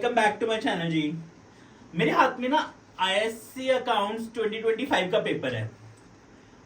Welcome back to my channel जी। मेरे हाथ में ना आईएससी अकाउंट्स 2025 का पेपर है।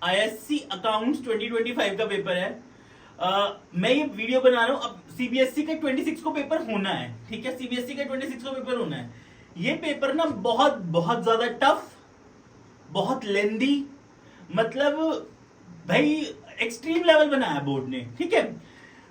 आईएससी अकाउंट्स 2025 का पेपर है। मैं ये वीडियो बना रहा हूँ। अब सीबीएसई का 26 को पेपर होना है, ठीक है। सीबीएसई का 26 को पेपर होना है। ये पेपर ना बहुत बहुत ज्यादा टफ, बहुत लेंदी, मतलब भाई एक्सट्रीम लेवल बनाया बोर्ड ने, ठीक है।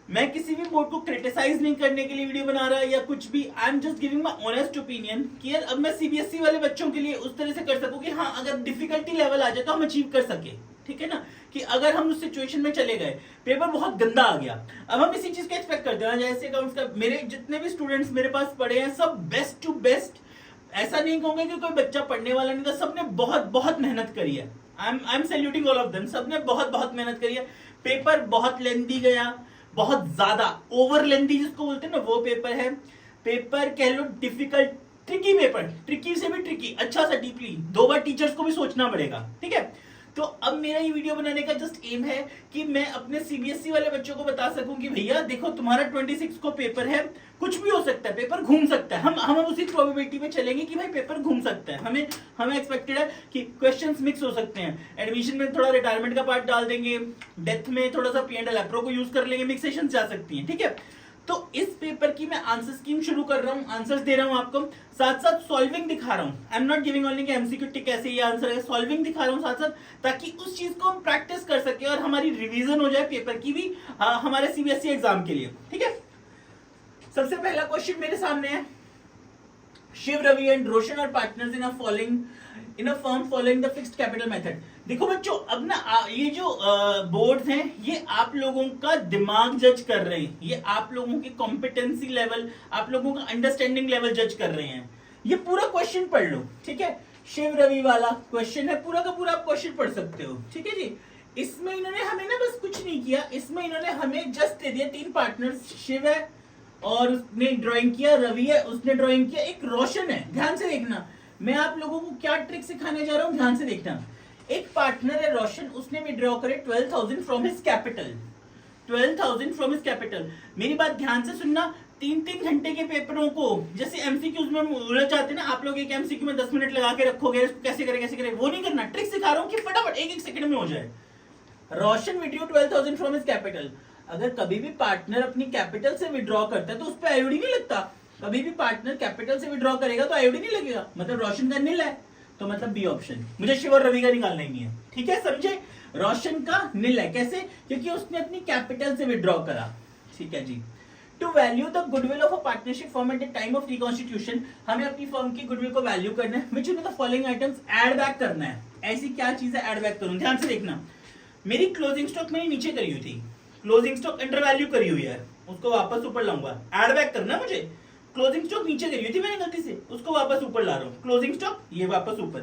मैं किसी भी बोर्ड को क्रिटिसाइज नहीं करने के लिए वीडियो बना रहा या कुछ भी। I am just giving my honest opinion कि यार अब मैं सीबीएसई वाले बच्चों के लिए उस तरह से कर सकूं कि हाँ, अगर डिफिकल्टी लेवल आ जाए तो हम अचीव कर सके, ठीक है ना। कि अगर हम उस सिचुएशन में चले गए, पेपर बहुत गंदा आ गया, अब हम इसी चीज का एक्सपेक्ट करते हैं। जैसे अकाउंट्स का मेरे जितने भी स्टूडेंट्स मेरे पास पढ़े हैं, सब बेस्ट टू बेस्ट। ऐसा नहीं कहूंगा कि कोई बच्चा पढ़ने वाला नहीं था, सबने बहुत बहुत मेहनत करी है। I am saluting all of them. सबने बहुत बहुत मेहनत करी है। पेपर बहुत लेंदी गया, बहुत ज्यादा ओवर लेंदी जिसको बोलते हैं ना, वो पेपर है। पेपर कह लो डिफिकल्ट, ट्रिकी पेपर, ट्रिकी से भी ट्रिकी, अच्छा सा डीपली, 2 बार टीचर्स को भी सोचना पड़ेगा, ठीक है। तो अब मेरा ये वीडियो बनाने का जस्ट एम है कि मैं अपने सीबीएसई वाले बच्चों को बता सकूं कि भैया देखो, तुम्हारा 26 को पेपर है, कुछ भी हो सकता है, पेपर घूम सकता है। हम उसी प्रोबेबिलिटी पे चलेंगे कि भाई पेपर घूम सकता है। हमें एक्सपेक्टेड है कि क्वेश्चंस मिक्स हो सकते हैं। एडमिशन में थोड़ा रिटायरमेंट का पार्ट डाल देंगे, डेथ में थोड़ा सा P&L एप्रो को यूज कर लेंगे, मिक्सेशन जा सकती है, ठीक है। तो इस पेपर की मैं आंसर स्कीम शुरू कर रहा हूं, आंसर्स दे रहा हूं आपको, साथ साथ सॉल्विंग दिखा रहा हूं। I am not giving only कि एमसीक्यू टिक ऐसे ये आंसर है, सॉल्विंग दिखा रहा हूं साथ साथ, ताकि उस चीज को हम प्रैक्टिस कर सके और हमारी रिवीजन हो जाए पेपर की भी, हमारे सीबीएसई एग्जाम के लिए, ठीक है। सबसे पहला क्वेश्चन मेरे सामने है, Shiv Ravi and Roshan are partners in a firm following the fixed capital method. देखो बच्चों, अब ना ये जो बोर्ड्स हैं, ये आप लोगों का दिमाग जज कर रहे हैं, ये आप लोगों की कॉम्पिटेंसी लेवल, आप लोगों का अंडरस्टैंडिंग लेवल जज कर रहे हैं। ये पूरा क्वेश्चन पढ़ लो, ठीक है। शिव रवि वाला क्वेश्चन है, पूरा का पूरा आप क्वेश्चन पढ़ सकते हो, ठीक है जी। इसमें इन्होंने हमें ना बस कुछ नहीं किया, इसमें इन्होंने हमें जस्ट दे दिया 3 पार्टनर्स, शिव है और उसने ड्राइंग किया, रवि है उसने ड्राइंग किया, एक रोशन है। ध्यान से देखना, मैं आप लोगों को क्या ट्रिक सिखाने जा रहा हूं, ध्यान से देखना। एक पार्टनर है रोशन, उसने विड्रॉ करे 12,000 from his capital, 12,000 from his capital. मेरी बात ध्यान से सुनना, 3-3 घंटे के पेपरों को जैसे एमसीक्यूज में उलझ जाते हैं ना, आप लोग एक एमसीक्यू में 10 मिनट लगा के रखोगे, कैसे करें, वो नहीं करना। ट्रिक सिखा रहा हूं कि फटाफट 1-1 सेकंड में हो जाए। रोशन विड्रॉ 12,000 फ्रॉम हिज कैपिटल। अगर कभी भी पार्टनर अपनी कैपिटल से विड्रॉ करता है तो उस पर आईओडी नहीं लगता। कभी भी पार्टनर कैपिटल से विड्रॉ करेगा तो आईओडी नहीं लगेगा, मतलब रोशन का निल है, तो मतलब बी ऑप्शन। मुझे शिव और रवि का निकालना ही नहीं है, ठीक है, समझे। रोशन का निल है, कैसे? क्योंकि उसने अपनी कैपिटल से विड्रॉ करा, ठीक है जी। To value the goodwill of a partnership firm at the time of reconstitution, हमें अपनी फर्म की गुडविल को वैल्यू करना है। Which in the following items add back करना है। ऐसी क्या चीज है ऐड बैक करूं, ध्यान से देखना। मेरी क्लोजिंग स्टॉक मैंने नीचे करी हुई थी, क्लोजिंग स्टॉक अंडर वैल्यू करी हुई है, उसको वापस ऊपर लाऊंगा। ऐड बैक करना मुझे, क्लोजिंग स्टॉक नीचे करी हुई थी मैंने गलती से, उसको वापस ऊपर ला रहा हूं। क्लोजिंग स्टॉक ये वापस ऊपर,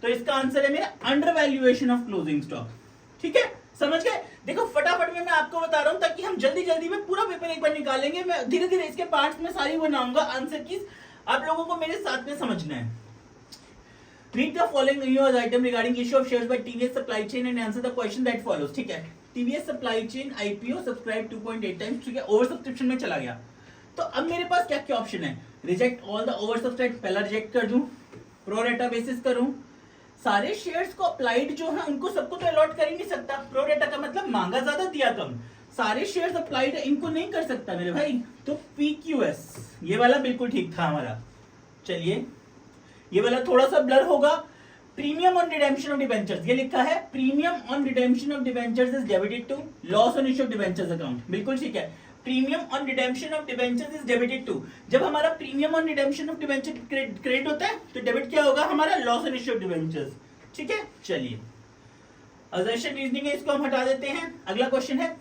तो इसका आंसर है मेरा under valuation of closing stock, ठीक है, समझ गए। देखो फटाफट में मैं आपको बता रहा हूं ताकि हम जल्दी जल्दी में पूरा पेपर एक बार निकालेंगे। मैं धीरे धीरे इसके पार्ट्स में सारी बनाऊंगा, आंसर की आप लोगों को मेरे साथ में समझना है। Read the following news item regarding issue of shares by TVS Supply Chain and answer the question that follows, ठीक है। TVS Supply Chain IPO subscribe 2.8 times, ठीक है, ओवर सब्सक्रिप्शन में चला गया। तो अब मेरे पास क्या क्या ऑप्शन है? Reject all the over subscribe, पहला रिजेक्ट कर दूं, प्रो रेटा बेसिस करूं। सारे शेयर्स को अप्लाइड जो है उनको सबको तो अलॉट कर ही नहीं सकता। प्रो रेटा का मतलब मांगा ज्यादा दिया कम, सारे शेयर्स अप्लाइड है, इनको नहीं कर सकता मेरे भाई। तो PQS ये वाला बिल्कुल ठीक था हमारा। चलिए ये वाला थोड़ा सा ब्लर होगा। Premium on redemption of debentures, ये लिखा है premium on redemption of debentures is debited to loss on issue of debentures account, बिल्कुल ठीक है। Premium on redemption of debentures is debited to, जब हमारा premium on redemption of debenture credit होता है तो डेबिट क्या होगा हमारा, loss on issue of debentures, ठीक है। चलिए असर्शन रीजनिंग है, इसको हम हटा देते हैं। अगला क्वेश्चन है,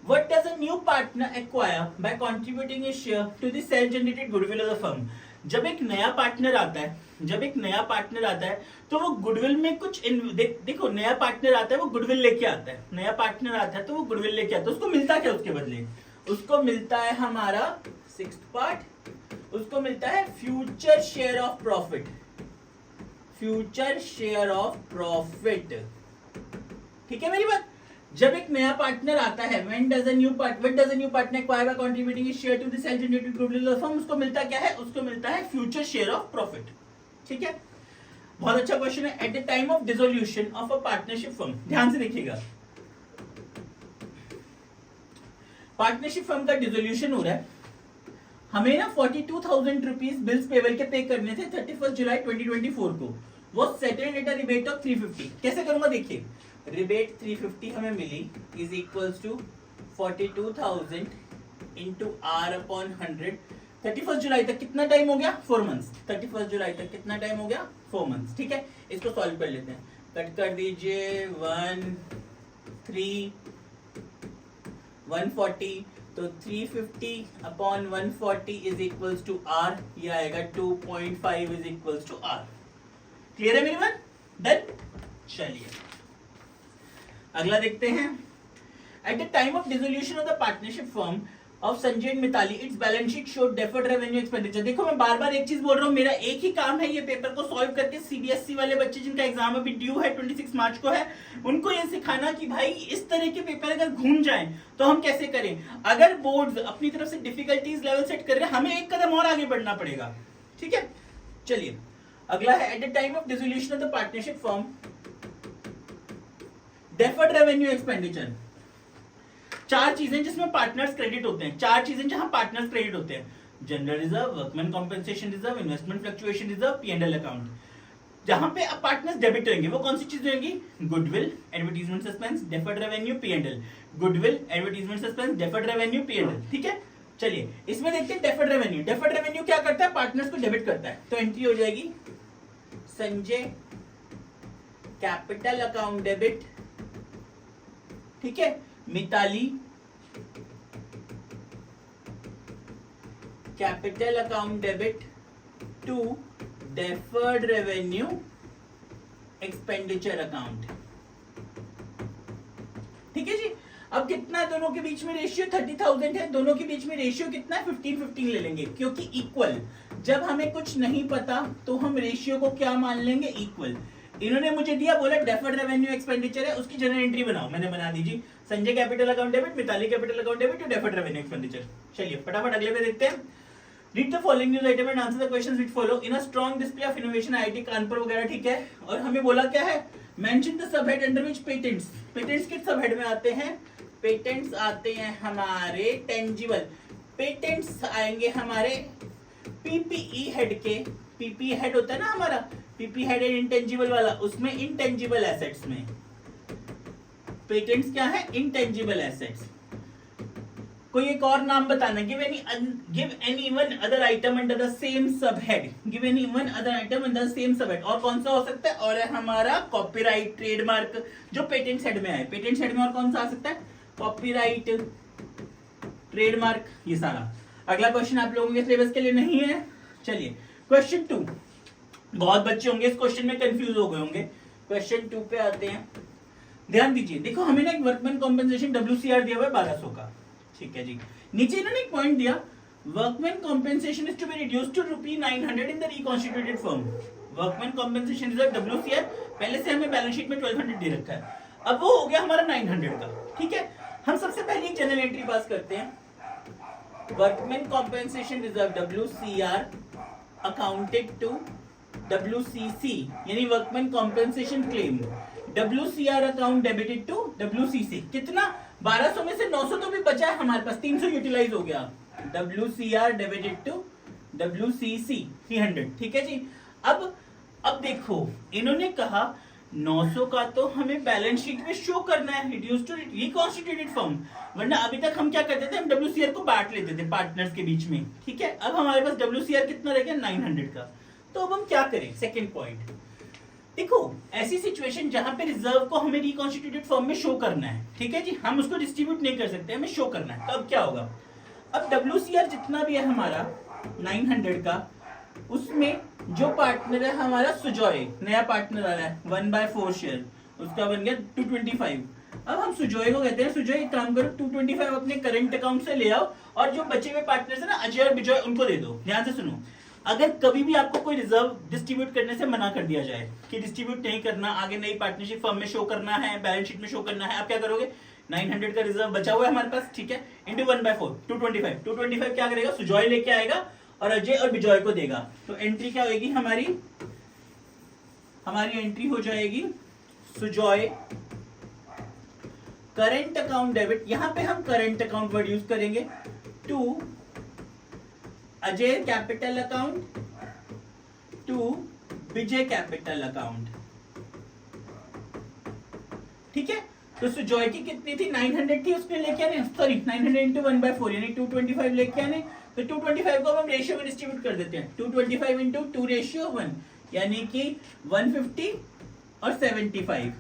what does a new partner acquire by contributing his share to the self generated goodwill of the firm. जब एक नया पार्टनर आता है, जब एक नया पार्टनर आता है तो वो गुडविल में कुछ देखो, नया पार्टनर आता है वो गुडविल लेके आता है, नया पार्टनर आता है तो वो गुडविल लेके आता है। उसको मिलता क्या उसके बदले? उसको मिलता है हमारा 6th पार्ट, उसको मिलता है future share of profit, future share of profit, ठीक है मेरी बात। जब एक नया पार्टनर आता है, when does a new partner acquire by contributing his share to the self generated goodwill of firm, उसको मिलता क्या है, उसको मिलता है फ्यूचर शेयर ऑफ प्रॉफिट। ठीक है, बहुत अच्छा क्वेश्चन है। Eight the time of dissolution of a partnership firm, ध्यान से देखिएगा, पार्टनरशिप फर्म का डिसोल्यूशन हो रहा है, हमें ना 42,000 रुपीज बिल्स पेबल के पे करने थे 31 जुलाई 2024 को, वो settled at a rebate of 350। कैसे करूंगा देखिए, रिबेट 350 हमें मिली is equals to 42,000 into R upon 100। 31 जुलाई तक कितना टाइम हो गया, 4 मंथ्स। 31 जुलाई तक कितना टाइम हो गया, 4 मंथ्स। ठीक है, इसको सॉल्व कर लेते हैं, कट कर दीजिए 140, तो 350 upon 140 is equals to R, ये आएगा 2.5 is equals to R. Clear है मेरी बात? डन। चलिए अगला देखते हैं। At the time of dissolution of the partnership firm of Sanjay and Mitali, its balance sheet showed deferred revenue expenditure. देखो मैं बार बार एक चीज बोल रहा हूं, मेरा एक ही काम है ये पेपर को सॉल्व करके सीबीएसई वाले बच्चे जिनका एग्जाम अभी ड्यू है 26 मार्च को है, उनको ये सिखाना कि भाई इस तरह के पेपर अगर घूम जाएं तो हम कैसे करें। अगर बोर्ड्स अपनी तरफ से डिफिकल्टीज लेवल सेट कर रहे हैं, हमें एक कदम और आगे बढ़ना पड़ेगा। ठीक है, चलिए अगला है। Eight the time of dissolution of the partnership firm, deferred revenue expenditure, 4 चीजें जिसमें पार्टनर्स क्रेडिट होते हैं, 4 चीजें जहां पार्टनर्स क्रेडिट होते हैं, general reserve, workman compensation reserve, investment fluctuation reserve, P&L account. जहां पे अब पार्टनर्स डेबिट होंगे वो कौन सी चीजें होंगी, goodwill, advertisement suspense, deferred revenue, P&L। Goodwill, advertisement suspense, deferred revenue, P&L। ठीक है, चलिए इसमें देखते हैं डेफर्ड रेवेन्यू। डेफर्ड रेवेन्यू क्या करता है, पार्टनर्स को डेबिट करता है, तो एंट्री हो जाएगी संजय कैपिटल अकाउंट डेबिट, ठीक है, Mitali capital account debit to deferred revenue expenditure account. ठीक है जी, अब कितना है दोनों के बीच में रेशियो, 30,000 है, दोनों के बीच में रेशियो कितना है, 15-15 ले लेंगे, क्योंकि इक्वल। जब हमें कुछ नहीं पता तो हम रेशियो को क्या मान लेंगे, इक्वल। इन्होंने मुझे दिया, बोला डेफर्ड रेवेन्यू एक्सपेंडिचर है, उसकी जनरल एंट्री बनाओ, मैंने बना दी जी, Sanjay capital account debit, Mitali capital account debit to deferred revenue expenditure. चलिए फटाफट अगले पे देखते हैं। Read the following news item and answer the questions which follow in a strong display of innovation, IIT Kanpur वगैरह। ठीक है, और हमें बोला क्या है, mention the subhead under which patents, patents किस सबहेड में आते हैं, पेटेंट्स आते हैं हमारे टेंजिबल, पेटेंट्स आएंगे हमारे पीपीई हेड के, पीपीई हेड होता है ना हमारा, पीपी हेड एंड इंटेंजिबल वाला, उसमें इंटेंजिबल एसेट्स में पेटेंट्स क्या है, इंटेंजिबल एसेट्स। कोई एक और नाम बताना, give any one other item under the same subhead, give any one other item under the same subhead. और कौन सा हो सकता है, और है हमारा कॉपीराइट, ट्रेडमार्क, जो पेटेंट्स हेड में आए, पेटेंट्स हेड में और कौन सा आ सकता है, कॉपीराइट, ट्रेडमार्क, ये सारा। अगला क्वेश्चन आप लोगों के सिलेबस के लिए नहीं है। चलिए क्वेश्चन 2, बहुत बच्चे होंगे इस क्वेश्चन में कंफ्यूज हो गए होंगे। क्वेश्चन 2 पे आते हैं, ध्यान दीजिए। देखो हमें ना एक वर्कमैन कॉम्पेंसेशन WCR दिया हुआ है 1200 का, ठीक है जी। नीचे इन्होंने एक पॉइंट दिया, workman compensation is to be reduced to ₹900 in the reconstituted firm. Workman compensation reserve WCR पहले से हमें बैलेंस शीट में 1200 दे रखा है, अब वो हो गया हमारा 900 का। ठीक है, हम सबसे पहले एक जनरल एंट्री पास करते हैं, workman compensation reserve WCR accounted to WCC, यानी workman compensation claim, WCR account debited to WCC। कितना, 1200 में से 900 तो भी बचा है हमारे पास, 300 यूटिलाइज हो गया, WCR डेबिटेड टू WCC 300। ठीक है जी। अब देखो इन्होंने कहा 900 का तो हमें बैलेंस शीट में शो करना है, रिड्यूस टू रिकॉन्स्टिट्यूटेड फर्म, वरना अभी तक हम क्या करते थे, हम WCR को बांट लेते थे पार्टनर्स के बीच में। ठीक है, अब हमारे पास WCR कितना रह गया, 900 का। तो अब हम क्या करें, सेकंड पॉइंट देखो, ऐसी सिचुएशन जहां पे रिजर्व को हमें रिकॉन्स्टिट्यूटेड फर्म में शो करना है, ठीक है जी, हम उसको डिस्ट्रीब्यूट नहीं कर सकते, हमें शो करना है। तो अब क्या होगा, अब WCR जितना भी है हमारा 900 का, उसमें जो पार्टनर है हमारा सुजॉय, नया पार्टनर आ रहा है 1/4 शेयर, उसका बन गया 225। अब हम सुजॉय को कहते हैं, सुजॉय एक काम करो, 225 अपने करंट अकाउंट से ले आओ और जो बचे हुए पार्टनर्स है ना, अजय और विजय, उनको दे दो। ध्यान से सुनो, अगर कभी भी आपको कोई रिजर्व डिस्ट्रीब्यूट करने से मना कर दिया जाए कि डिस्ट्रीब्यूट नहीं करना, आगे नई पार्टनरशिप फर्म में शो करना है, बैलेंस शीट में शो करना है, आप क्या करोगे? 900 का रिजर्व बचा हुआ है हमारे पास, ठीक है, इंटू 1/4 225 क्या करेगा? सुजॉय लेके आएगा और अजय और बिजॉय को देगा। तो एंट्री क्या होगी हमारी एंट्री हो जाएगी सुजॉय करंट अकाउंट डेबिट, यहां पे हम करंट अकाउंट वर्ड यूज करेंगे, to Ajay capital account to Vijay capital account. ठीक है, तो सुजॉय की कितनी थी? 900 थी, उसने लेके आने, सॉरी 900 इंटू 1/4 यानी 225 लेके आने। तो 225 को हम रेशियो में डिस्ट्रीब्यूट कर देते हैं, 225 इंटू 2:1 यानी कि 150 और 75।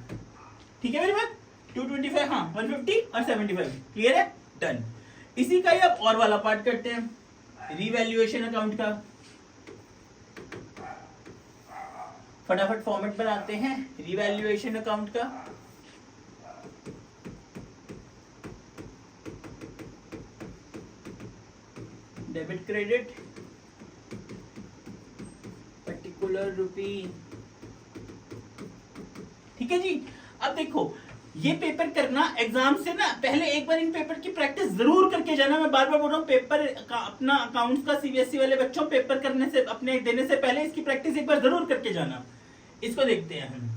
ठीक है मेरी बात? 225 हाँ 150 और 75 क्लियर है? डन। इसी का ही अब और वाला पार्ट करते हैं, रिवैल्यूएशन अकाउंट का। फटाफट फॉर्मेट बनाते हैं रिवैल्यूएशन अकाउंट का। डेबिट क्रेडिट पर्टिकुलर रुपी। ठीक है जी। अब देखो ये पेपर करना एग्जाम से ना पहले एक बार इन पेपर की प्रैक्टिस जरूर करके जाना। मैं बार बार बोल रहा हूँ, पेपर अपना अकाउंट्स का सीबीएसई वाले बच्चों पेपर करने से अपने देने से पहले इसकी प्रैक्टिस एक बार जरूर करके जाना। इसको देखते हैं हम,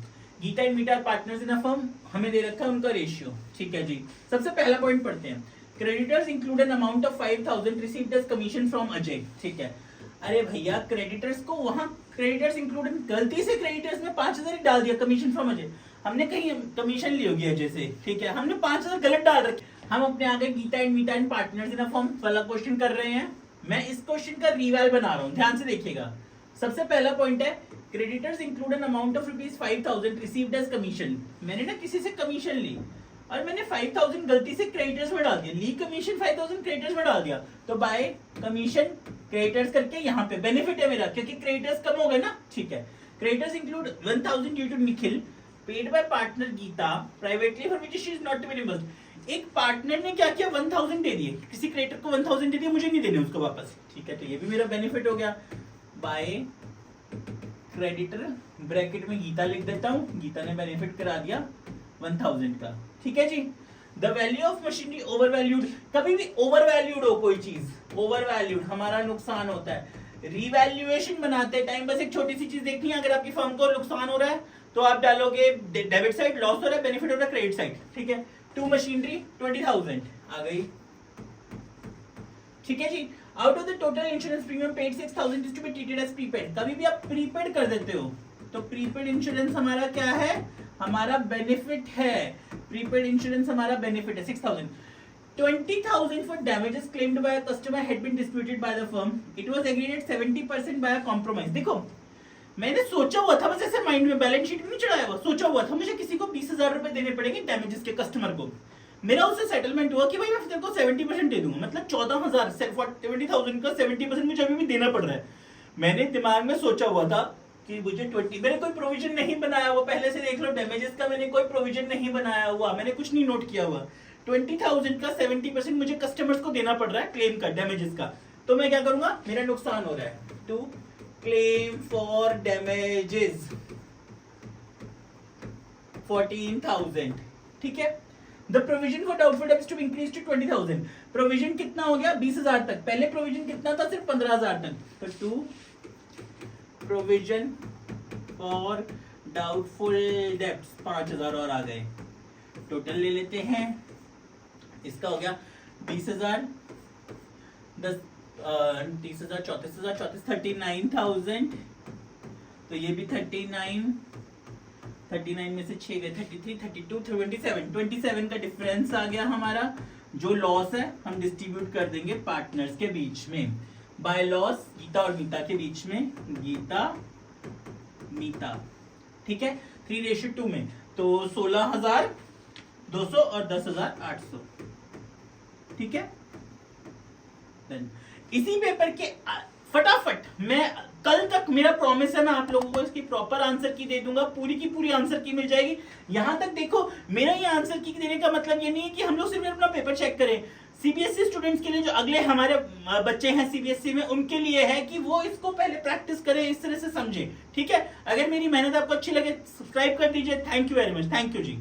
Geeta and Meeta partners in a firm, हमें दे रखा है उनका रेशियो। ठीक है जी, सबसे पहला पॉइंट पढ़ते हैं, creditors include an amount of 5000 received as commission from Ajay. ठीक है, अरे भैया क्रेडिटर्स को वहां क्रेडिटर्स इंक्लूड, गलती से क्रेडिटर्स में 5000 ही डाल दिया कमीशन फ्रॉम अजय, हमने कहीं कमीशन ली होगी अजय से। ठीक है, हमने 5000 गलत डाल रखे। हम अपने आगे Geeta and Meeta and partners in a firm वाला क्वेश्चन कर रहे हैं, मैं इस क्वेश्चन का रिवैल बना रहा हूं, ध्यान से देखिएगा। सबसे पहला पॉइंट है creditors include an amount of ₹5000 received as commission. मैंने ना किसी से कमीशन ली और मैंने 5000 गलती से क्रेडिटर्स में डाल दिया, ली कमीशन 5000 क्रेडिटर्स में डाल दिया, तो बाय कमीशन क्रेडिटर्स करके यहाँ पे बेनिफिट है मेरा, क्योंकि क्रेडिटर्स कम हो गए ना। ठीक है, creditors include 1000 due to Nikhil paid by partner Geeta privately for which she is not to be reimbursed. एक पार्टनर ने क्या किया, 1000 दे दिए, किसी क्रेडिटर को 1000 दे दिए, मुझे नहीं देने उसको वापस। ठीक है, तो ये भी मेरा बेनिफिट हो गया। बाय क्रेडिटर ब्रैकेट में गीता लिख देता हूं, गीता ने बेनिफिट करा दिया 1000 का। ठीक है जी। The value of machinery over valued, कभी भी ओवर वैल्यूड हो कोई चीज, ओवर वैल्यूड हमारा नुकसान होता है। रिवैल्यूएशन बनाते टाइम बस एक छोटी सी चीज देखनी है, अगर आपकी फर्म को नुकसान हो रहा है तो आप डालोगे डेबिट साइड, लॉस हो रहा है, बेनिफिट हो रहा है क्रेडिट साइड। ठीक है, टू मशीनरी 20000 आ गई। ठीक है जी। Out of the total insurance premium paid 6000 is to be treated as prepaid. कभी भी आप प्रीपेड कर देते हो तो प्रीपेड इंश्योरेंस हमारा क्या है, हमारा बेनिफिट है। प्रीपेड इंश्योरेंस हमारा बेनिफिट है 6000। 20,000 for damages claimed by a customer had been disputed by the firm. It was agreed at 70% by a compromise. देखो मैंने सोचा हुआ था, बस ऐसे माइंड में बैलेंस शीट नहीं चढ़ाया हुआ, सोचा हुआ था मुझे किसी को 20,000 रुपए देने पड़ेंगे डैमेजेस के कस्टमर को। मेरा उससे सेटलमेंट हुआ कि भाई मैं तेरे को 70% दे दूंगा, मतलब 14,000 70,000 का 70% मुझे अभी भी देना पड़ रहा है। मैंने दिमाग में सोचा हुआ था कि मुझे 20, मैंने कोई प्रोविजन नहीं बनाया हुआ, पहले से देख लो डैमेजेस का मैंने कोई प्रोविजन नहीं बनाया हुआ, मैंने कुछ नहीं नोट किया हुआ। 20,000 का 70% मुझे कस्टमर्स को देना पड़ रहा है क्लेम का, डैमेजेस का। तो मैं क्या करूंगा, मेरा नुकसान हो रहा है, टू क्लेम फॉर डैमेजेस 14,000। ठीक है, the provision for doubtful debts to increase to 20,000। Provision कितना हो गया, 20,000 तक, पहले प्रोविजन कितना था, सिर्फ 15,000 तक। तो to provision for doubtful debts 5,000 और आ गए, टोटल ले लेते हैं। इसका हो गया 20,000, 30,000, 34,000, 39,000। तो ये भी 39 में से 6 गए, 33, 32, 27 का डिफरेंस आ गया हमारा। जो लॉस है हम डिस्ट्रीब्यूट कर देंगे पार्टनर्स के बीच में, बाय लॉस गीता और मीता के बीच में, गीता मीता। ठीक है, 3:2 में, तो 16,200 और 10,800। ठीक है, इसी पेपर के फटाफट मैं कल तक, मेरा प्रॉमिस है, मैं आप लोगों को इसकी प्रॉपर आंसर की दे दूंगा, पूरी की पूरी आंसर की मिल जाएगी। यहां तक देखो, मेरा ये आंसर की देने का मतलब ये नहीं है कि हम लोग सिर्फ अपना पेपर चेक करें, सीबीएसई स्टूडेंट्स के लिए, जो अगले हमारे बच्चे हैं सीबीएसई में, उनके लिए है कि वो इसको पहले प्रैक्टिस करें, इस तरह से समझें। ठीक है, अगर मेरी मेहनत आपको अच्छी लगे सब्सक्राइब कर दीजिए। Thank you very much, thank you ji.